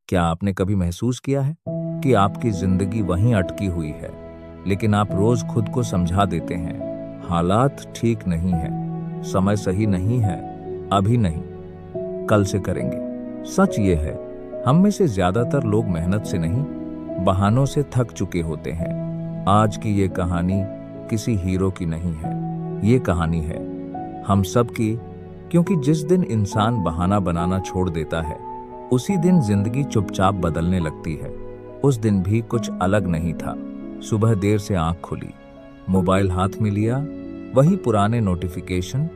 क्या आपने कभी महसूस किया है कि आपकी जिंदगी वहीं अटकी हुई है, लेकिन आप रोज खुद को समझा देते हैं, हालात ठीक नहीं है, समय सही नहीं है, अभी नहीं, कल से करेंगे। सच ये है, हम में से ज्यादातर लोग मेहनत से नहीं, बहानों से थक चुके होते हैं। आज की ये कहानी किसी हीरो की नहीं है, ये कहानी है हम सब की, क्योंकि जिस दिन इंसान बहाना बनाना छोड़ देता है, उसी दिन जिंदगी चुपचाप बदलने लगती है। उस दिन भी कुछ अलग नहीं था। सुबह देर से आंख खुली, मोबाइल हाथ में लिया, वही पुराने नोटिफिकेशन,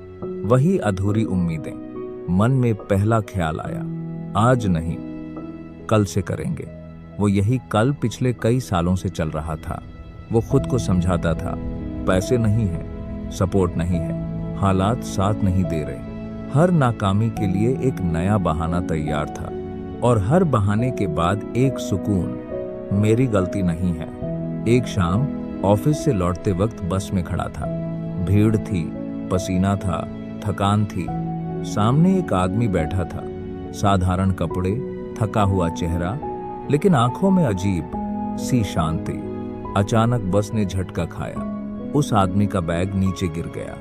वही अधूरी उम्मीदें। मन में पहला ख्याल आया, आज नहीं, कल से करेंगे। वो यही कल पिछले कई सालों से चल रहा था। वो खुद को समझाता था, पैसे नहीं है, सपोर्ट नहीं है, हालात साथ नहीं दे रहे। हर नाकामी के लिए एक नया बहाना तैयार था, और हर बहाने के बाद एक सुकून, मेरी गलती नहीं है। एक शाम ऑफिस से लौटते वक्त बस में खड़ा था। भीड़ थी, पसीना था, थकान थी। सामने एक आदमी बैठा था, साधारण कपड़े, थका हुआ चेहरा, लेकिन आंखों में अजीब सी शांति। अचानक बस ने झटका खाया। उस आदमी का बैग नीचे गिर गया।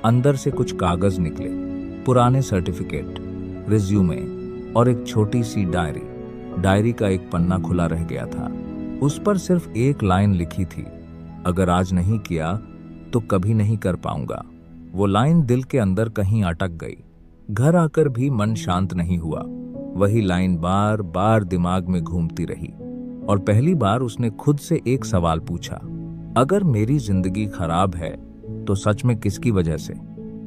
अंदर से कुछ कागज निकले, पुराने सर्टिफिकेट, रिज्यूमे और एक छोटी सी डायरी। डायरी का एक पन्ना खुला रह गया था। उस पर सिर्फ एक लाइन लिखी थी, अगर आज नहीं किया तो कभी नहीं कर पाऊंगा। वो लाइन दिल के अंदर कहीं अटक गई। घर आकर भी मन शांत नहीं हुआ। वही लाइन बार बार दिमाग में घूमती रही, और पहली बार उसने खुद से एक सवाल पूछा, अगर मेरी जिंदगी खराब है तो सच में किसकी वजह से?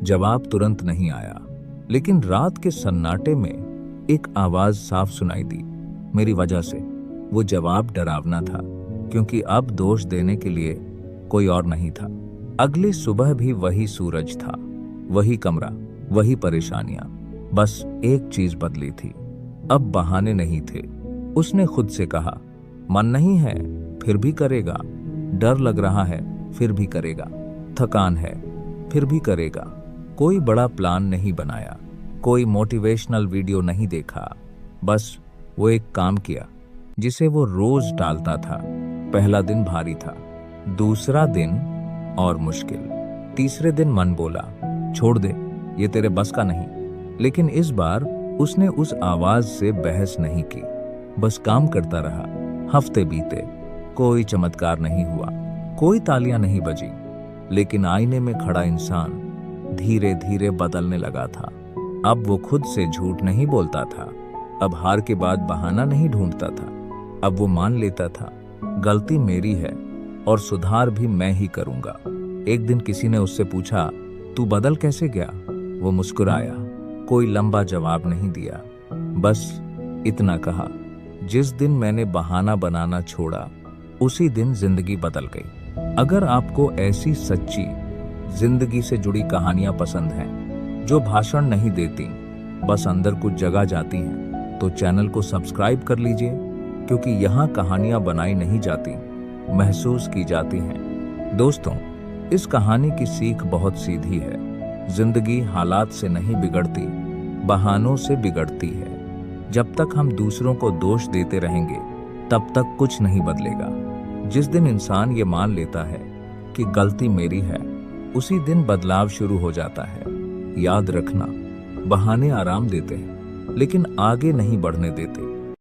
जवाब तुरंत नहीं आया, लेकिन रात के सन्नाटे में एक आवाज साफ सुनाई दी, मेरी वजह से। वो जवाब डरावना था, क्योंकि अब दोष देने के लिए कोई और नहीं था। अगली सुबह भी वही सूरज था, वही कमरा, वही परेशानियां। बस एक चीज बदली थी, अब बहाने नहीं थे। उसने खुद से कहा, मन नहीं है फिर भी करेगा, डर लग रहा है फिर भी करेगा, थकान है फिर भी करेगा। कोई बड़ा प्लान नहीं बनाया, कोई मोटिवेशनल वीडियो नहीं देखा, बस वो एक काम किया जिसे वो रोज टालता था। पहला दिन भारी था, दूसरा दिन और मुश्किल, तीसरे दिन मन बोला, छोड़ दे, ये तेरे बस का नहीं। लेकिन इस बार उसने उस आवाज से बहस नहीं की, बस काम करता रहा। हफ्ते बीते, कोई चमत्कार नहीं हुआ, कोई तालियां नहीं बजी, लेकिन आईने में खड़ा इंसान धीरे धीरे बदलने लगा था। अब वो खुद से झूठ नहीं बोलता था, अब हार के बाद बहाना नहीं ढूंढता था। अब वो मान लेता था, गलती मेरी है और सुधार भी मैं ही करूंगा। एक दिन किसी ने उससे पूछा, तू बदल कैसे गया? वो मुस्कुराया, कोई लंबा जवाब नहीं दिया, बस इतना कहा, जिस दिन मैंने बहाना बनाना छोड़ा, उसी दिन जिंदगी बदल गई। अगर आपको ऐसी सच्ची जिंदगी से जुड़ी कहानियां पसंद हैं, जो भाषण नहीं देती, बस अंदर कुछ जगह जाती हैं, तो चैनल को सब्सक्राइब कर लीजिए, क्योंकि यहाँ कहानियां बनाई नहीं जाती, महसूस की जाती हैं। दोस्तों, इस कहानी की सीख बहुत सीधी है। जिंदगी हालात से नहीं बिगड़ती, बहानों से बिगड़ती है। जब तक हम दूसरों को दोष देते रहेंगे, तब तक कुछ नहीं बदलेगा। जिस दिन इंसान ये मान लेता है कि गलती मेरी है, उसी दिन बदलाव शुरू हो जाता है। याद रखना, बहाने आराम देते हैं, लेकिन आगे नहीं बढ़ने देते।